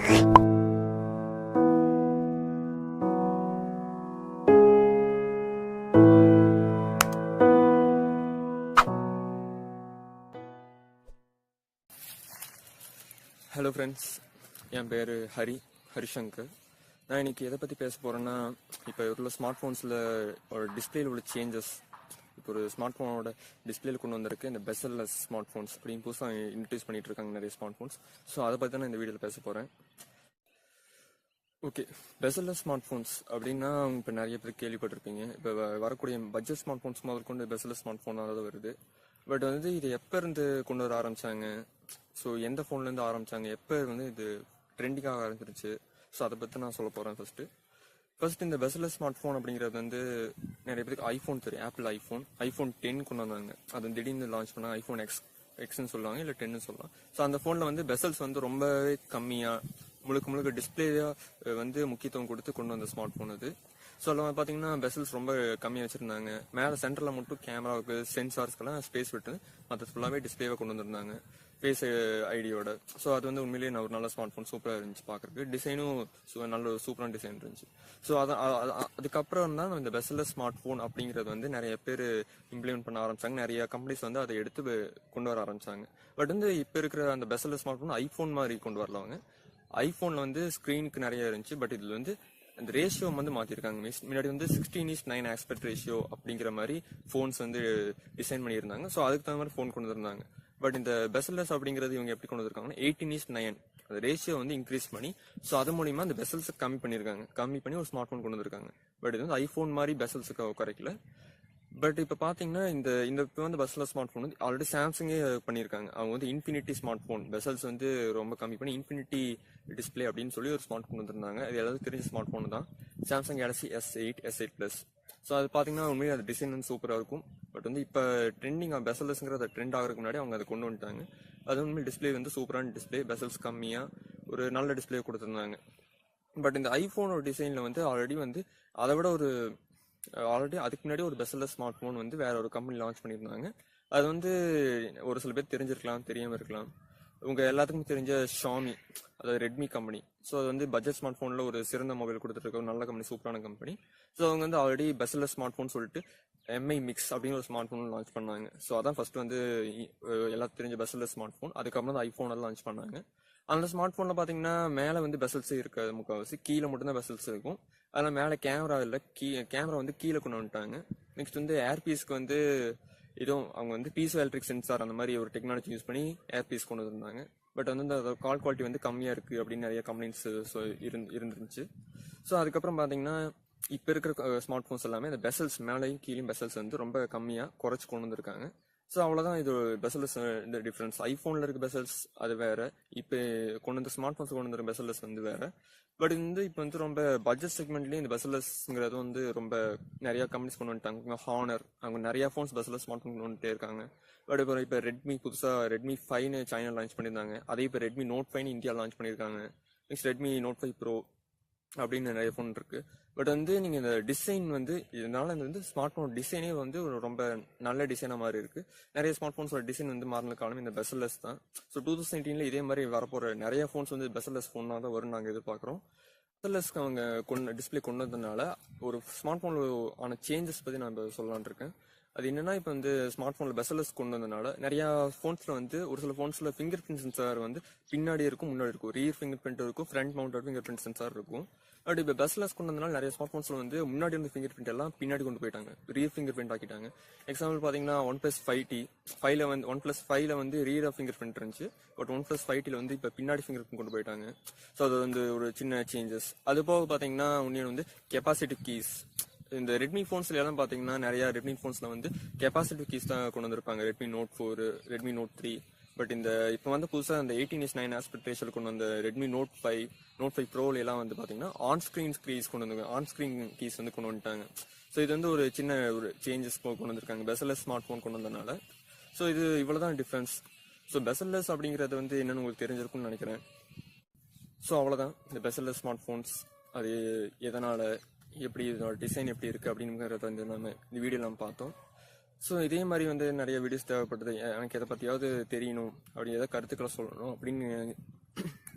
Hello friends, என் பேர் ஹரிசங்கர். நான் இன்னைக்கு எதை பற்றி பேச போகிறேன்னா, இப்போ உள்ள ஸ்மார்ட் ஃபோன்ஸில் ஒரு டிஸ்பிளேல உள்ள சேஞ்சஸ். இப்போ ஒரு ஸ்மார்ட் ஃபோனோட டிஸ்பிளேல கொண்டு வந்திருக்கு இந்த பெசல்லெஸ் ஸ்மார்ட் ஃபோன்ஸ் அப்படின்னு புதுசாக இன்ட்ரடியூஸ் பண்ணிட்டு இருக்காங்க நிறைய ஸ்மார்ட் ஃபோன்ஸ். ஸோ அதை பற்றி தான் இந்த வீடியோவில் பேச போகிறேன். ஓகே, பெசல்லெஸ் ஸ்மார்ட் ஃபோன்ஸ் அப்படின்னா இப்போ நிறைய பேர் கேள்விப்பட்டிருப்பீங்க. இப்போ வரக்கூடிய பட்ஜெட் ஸ்மார்ட் ஃபோன்ஸ் முதல் கொண்டு பெசல்லெஸ் ஸ்மார்ட் ஃபோனாக தான் வருது. பட் வந்து இது எப்போ இருந்து கொண்டு வர ஆரம்பிச்சாங்க, ஸோ எந்த ஃபோன்லேருந்து ஆரம்பிச்சாங்க, எப்போ வந்து இது ட்ரெண்டிங்காக ஆரம்பிச்சிருச்சு, ஸோ அதை பற்றி நான் சொல்ல போகிறேன். ஃபர்ஸ்ட் இந்த பெசல்லெஸ் ஸ்மார்ட் ஃபோன் அப்படிங்கிறது வந்து நிறைய பேருக்கு ஐஃபோன் தெரியும். ஆப்பிள் ஐஃபோன் 10 கொண்டு வந்தாங்க. அது திடீர்னு லான்ச் பண்ணாங்க. ஐஃபோன் எக்ஸ்ன்னு சொல்லுவாங்க, இல்லை 10ன்னு சொல்லலாம். ஸோ அந்த ஃபோனில் வந்து பெசல்ஸ் வந்து ரொம்பவே கம்மியாக முழுக்க டிஸ்பிளேயாக வந்து முக்கியத்துவம் கொடுத்து கொண்டு வந்த ஸ்மார்ட் ஃபோன் அது. ஸோ அதில் பார்த்தீங்கன்னா பெசல்ஸ் ரொம்ப கம்மியாக வச்சுருந்தாங்க. மேலே சென்டரில் மட்டும் கேமராவுக்கு சென்சார்ஸ்க்கெல்லாம் ஸ்பேஸ் விட்டு மற்ற ஃபுல்லாகவே டிஸ்பிளேவாக கொண்டு வந்திருந்தாங்க ஃபேஸ் ஐடியோட. ஸோ அது வந்து உண்மையிலேயே ஒரு நல்ல ஸ்மார்ட் ஃபோன், சூப்பராக இருந்துச்சு பார்க்குறதுக்கு. டிசைனும் நல்ல சூப்பரான டிசைன் இருந்துச்சு. ஸோ அதுக்கப்புறம் தான் இந்த பெசல்லெஸ் ஸ்மார்ட் ஃபோன் அப்படிங்கிறது வந்து நிறைய பேர் இம்ப்ளிமெண்ட் பண்ண ஆரம்பிச்சாங்க. நிறைய கம்பெனிஸ் வந்து அதை எடுத்து கொண்டு வர ஆரம்பிச்சாங்க. பட் வந்து இப்போ இருக்கிற அந்த பெசல்லெஸ் ஸ்மார்ட் ஃபோன் ஐஃபோன் மாதிரி கொண்டு வரலவங்க. ஐஃபோனில் வந்து ஸ்க்ரீனுக்கு நிறைய இருந்துச்சு. பட் இதில் வந்து அந்த ரேஷியோ வந்து மாற்றிருக்காங்க. முன்னாடி வந்து 16:9 ஆஸ்பெக்ட் ரேஷியோ அப்படிங்கிற மாதிரி ஃபோன்ஸ் வந்து டிசைன் பண்ணியிருந்தாங்க. ஸோ அதுக்கு தகுந்த மாதிரி ஃபோன் கொண்டு வந்திருந்தாங்க. பட் இந்த பெசல்லெஸ் அப்படிங்கிறது இவங்க எப்படி கொண்டு வந்திருக்காங்கன்னா 18:9 அந்த ரேஷியோ வந்து இன்க்ரீஸ் பண்ணி, ஸோ அது மூலியமா அந்த பெசல்ஸை கம்மி பண்ணி ஒரு ஸ்மார்ட் ஃபோன் கொண்டு வந்திருக்காங்க. பட் இது வந்து ஐஃபோன் மாதிரி பெசல்ஸுக்கு குறைக்கல. பட் இப்போ பார்த்தீங்கன்னா இந்த இப்போ வந்து பெசல்லெஸ் ஸ்மார்ட் ஃபோன் வந்து ஆல்ரெடி சாம்சங்கே பண்ணியிருக்காங்க. அவங்க வந்து இன்ஃபினிட்டி ஸ்மார்ட் ஃபோன் பெசல்ஸ் வந்து ரொம்ப கம்மி பண்ணி இன்ஃபினிட்டி டிஸ்பிளே அப்படின்னு சொல்லி ஒரு ஸ்மார்ட் ஃபோன் வந்திருந்தாங்க. அது எல்லாத்துக்கும் தெரிஞ்ச ஸ்மார்ட் ஃபோன் தான், Samsung Galaxy S8 Plus. So அது பார்த்தீங்கன்னா உண்மையிலே அது டிசைன் வந்து சூப்பராக இருக்கும். பட் வந்து இப்போ ட்ரெண்டிங் பெசல்லெஸ்ங்கிறத ட்ரெண்ட் ஆகிறதுக்கு முன்னாடி அவங்க அதை கொண்டு வந்துட்டாங்க. அது உண்மையில் டிஸ்பிளே வந்து சூப்பரான டிஸ்பிளே, பெசல்ஸ் கம்மியாக ஒரு நல்ல டிஸ்பிளே கொடுத்துருந்தாங்க. பட் இந்த ஐஃபோனோட டிசைனில் வந்து அதை விட ஆல்ரெடி அதுக்கு முன்னாடி ஒரு பெசல்லெஸ் ஸ்மார்ட் ஃபோன் வந்து வேற ஒரு கம்பெனி லான்ச் பண்ணியிருந்தாங்க. அது வந்து ஒரு சில பேர் தெரிஞ்சிருக்கலாம், தெரியாமல் இருக்கலாம். உங்க எல்லாத்துக்கும் தெரிஞ்ச ஷாமி, அதாவது ரெட்மி கம்பெனி. ஸோ அது வந்து பட்ஜெட் ஸ்மார்ட் ஃபோனில் ஒரு சிறந்த மொபைல் கொடுத்துருக்க ஒரு நல்ல கம்பெனி, சூப்பரான கம்பெனி. ஸோ அவங்க வந்து ஆல்ரெடி பெசல்லெஸ் ஸ்மார்ட் ஃபோன் சொல்லிட்டு MI Mix அப்படின்னு ஒரு ஸ்மார்ட் ஃபோன் லான்ச் பண்ணாங்க. ஸோ அதான் ஃபர்ஸ்ட் வந்து எல்லாத்துக்கும் தெரிஞ்ச பெசல்லெஸ் ஸ்மார்ட் ஃபோன். அதுக்கப்புறம் தான் ஐஃபோன் எல்லாம் லான்ச் பண்ணாங்க. அந்த ஸ்மார்ட் ஃபோனில் பார்த்தீங்கன்னா மேலே வந்து பெசல்ஸே இருக்காது, முக்கால்வாசி கீழே மட்டும்தான் பெசல்ஸ் இருக்கும். அதில் மேலே கேமரா இல்லை, கேமரா வந்து கீழே கொண்டு வந்துட்டாங்க. நெக்ஸ்ட் வந்து ஏர்பீஸ்க்கு வந்து அவங்க வந்து பீசோ எலக்ட்ரிக் சென்சார் அந்த மாதிரி ஒரு டெக்னாலஜி யூஸ் பண்ணி ஏர்பீஸ் கொண்டு வந்திருந்தாங்க. பட் வந்து அந்த கால் குவாலிட்டி வந்து கம்மியாக இருக்குது அப்படின்னு நிறைய கம்ப்ளைண்ட்ஸ் இருந்துருந்துச்சு. ஸோ அதுக்கப்புறம் பார்த்தீங்கன்னா இப்போ இருக்கிற ஸ்மார்ட் ஃபோன்ஸ் எல்லாமே இந்த பெசல்ஸ் மேலேயும் கீழேயும் பெசல்ஸ் வந்து ரொம்ப கம்மியாக குறைச்சி கொண்டு வந்திருக்காங்க. ஸோ அவ்வளோதான் இது பெசல்லெஸ் இந்த டிஃப்ரென்ஸ். ஐஃபோனில் இருக்க பெசல்ஸ் அது வேற, இப்போ கொண்டு வந்த ஸ்மார்ட் ஃபோன்ஸ் கொண்டு வந்த பெசல்லெஸ் வந்து வேற. பட் இப்போ வந்து ரொம்ப பட்ஜெட் செக்மெண்ட்லேயும் இந்த பெசல்லெஸ்ங்கிறது வந்து ரொம்ப நிறைய கம்பெனிஸ் கொண்டு வந்துட்டாங்க. ஹானர் அவங்க நிறைய ஃபோன்ஸ் பெசல்லெஸ் ஸ்மார்ட் ஃபோன் கொண்டு வந்துட்டே இருக்காங்க. பட் இப்போ ரெட்மி புதுசாக ரெட்மி 5ன்னு சைனா லான்ச் பண்ணியிருந்தாங்க. அதே இப்போ ரெட்மி Note 5 இந்தியா லான்ச் பண்ணியிருக்காங்க. நெக்ஸ்ட் ரெட்மி Note 5 Pro அப்படின்னு நிறைய ஃபோன் இருக்கு. பட் வந்து நீங்கள் இந்த டிசைன் வந்து இதனால இந்த வந்து ஸ்மார்ட் ஃபோன் டிசைனே வந்து ஒரு ரொம்ப நல்ல டிசைனாக மாதிரி இருக்கு. நிறைய ஸ்மார்ட் ஃபோன்ஸோட டிசைன் வந்து மாறின காலம் இந்த பெசல்லெஸ் தான். ஸோ 2019 இதே மாதிரி வரப்போகிற நிறைய ஃபோன்ஸ் வந்து பெசல்லெஸ் ஃபோனாக தான் வரும் நாங்கள் எதிர்பார்க்குறோம். பெசல்லெஸ்க்கு அவங்க டிஸ்பிளே கொண்டு வந்ததுனால ஒரு ஸ்மார்ட் ஃபோனில் ஆன சேஞ்சஸ் பற்றி நான் இப்போ சொல்லலான் இருக்கேன். அது என்னன்னா, இப்போ வந்து ஸ்மார்ட் ஃபோனில் பெசல்லெஸ் கொண்டு வந்ததுனால நிறையா ஃபோன்ஸில் வந்து ஒரு சில ஃபோன்ஸில் ஃபிங்கர் பிரிண்ட் சென்சார் வந்து பின்னாடி இருக்கும், முன்னாடி இருக்கும். ரியர் ஃபிங்கர் பிரிண்ட் இருக்கும், front mounted finger print sensor இருக்கும். பட் இப்போ பெசல்லெஸ் கொண்டு வந்ததுனால நிறைய ஸ்மார்ட் ஃபோன்ஸில் வந்து முன்னாடி இருந்த ஃபிங்கர் பிரிண்ட் எல்லாம் பின்னாடி கொண்டு போயிட்டாங்க, ரியர் ஃபிங்கர் பிரிண்ட் ஆக்கிட்டாங்க. எக்ஸாம்பிள் பார்த்தீங்கன்னா OnePlus 5T வந்து ரியர் ஃபிங்கர் பிரிண்ட் இருந்துச்சு. பட் OnePlus 5Tல வந்து இப்போ பின்னாடி ஃபிங்கர் பிரிண்ட் கொண்டு போயிட்டாங்க. ஸோ அது வந்து ஒரு சின்ன சேஞ்சஸ். அது போக பார்த்தீங்கன்னா இன்னொன்று வந்து கெப்பாசிட்டிவ் கீஸ். இந்த ரெட்மி ஃபோன்ஸ்ல எல்லாம் பார்த்தீங்கன்னா நிறைய ரெட்மி ஃபோன்ஸ்ல வந்து கெப்பாசிட்டிவ் கீஸ் தான் கொண்டு வந்திருப்பாங்க. Redmi Note 4, Redmi Note 3. But இப்போ வந்து புதுசாக அந்த 18:9 ஆஸ்பெக்ட் ரேஷியோல கொண்டு வந்த ரெட்மி Note 5 Pro எல்லாம் வந்து பார்த்தீங்கன்னா ஆன் ஸ்க்ரீன் கீஸ் வந்து கொண்டு வந்துட்டாங்க. ஸோ இது வந்து ஒரு சின்ன ஒரு சேஞ்சஸ் கொண்டு வந்திருக்காங்க பெசல்லெஸ் ஸ்மார்ட் ஃபோன் கொண்டு வந்ததுனால. ஸோ இது இவ்வளோதான் டிஃப்ரென்ஸ். ஸோ பெசல்லெஸ் அப்படிங்கிறது வந்து என்னன்னு உங்களுக்கு தெரிஞ்சிருக்கும்னு நினைக்கிறேன். ஸோ அவ்வளோதான் இந்த பெசல்லெஸ் ஸ்மார்ட் ஃபோன்ஸ். அது எதனால், எப்படி இதோட டிசைன் எப்படி இருக்குது அப்படிங்கிறத வந்து நம்ம இந்த வீடியோவில் நம்ம பார்த்தோம். ஸோ இதே மாதிரி வந்து நிறைய வீடியோஸ் தேவைப்படுது. எனக்கு எதை பற்றியாவது தெரியணும், அப்படி எதாவது கருத்துக்களை சொல்லணும் அப்படின்னு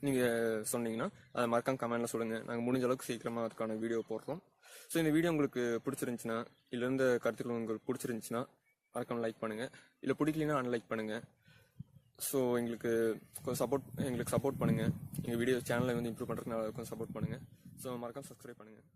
நீங்கள் சொன்னீங்கன்னா அதை மறக்காம கமெண்ட்ல சொல்லுங்கள். நாங்கள் முடிஞ்ச அளவுக்கு சீக்கிரமாக அதுக்கான வீடியோ போடுறோம். ஸோ இந்த வீடியோ உங்களுக்கு பிடிச்சிருந்துச்சுன்னா, இல்லை இருந்த கருத்துக்கள் உங்களுக்கு பிடிச்சிருந்துச்சுன்னா மறக்காம லைக் பண்ணுங்கள். இல்லை பிடிக்கலனா அன்லைக் பண்ணுங்கள். ஸோ எங்களுக்கு கொஞ்சம் சப்போர்ட் பண்ணுங்கள். எங்கள் வீடியோ சேனலை வந்து இம்ப்ரூவ் பண்ணுறதுக்கு கொஞ்சம் சப்போர்ட் பண்ணுங்கள். ஸோ மறக்காம சப்ஸ்கிரைப் பண்ணுங்கள்.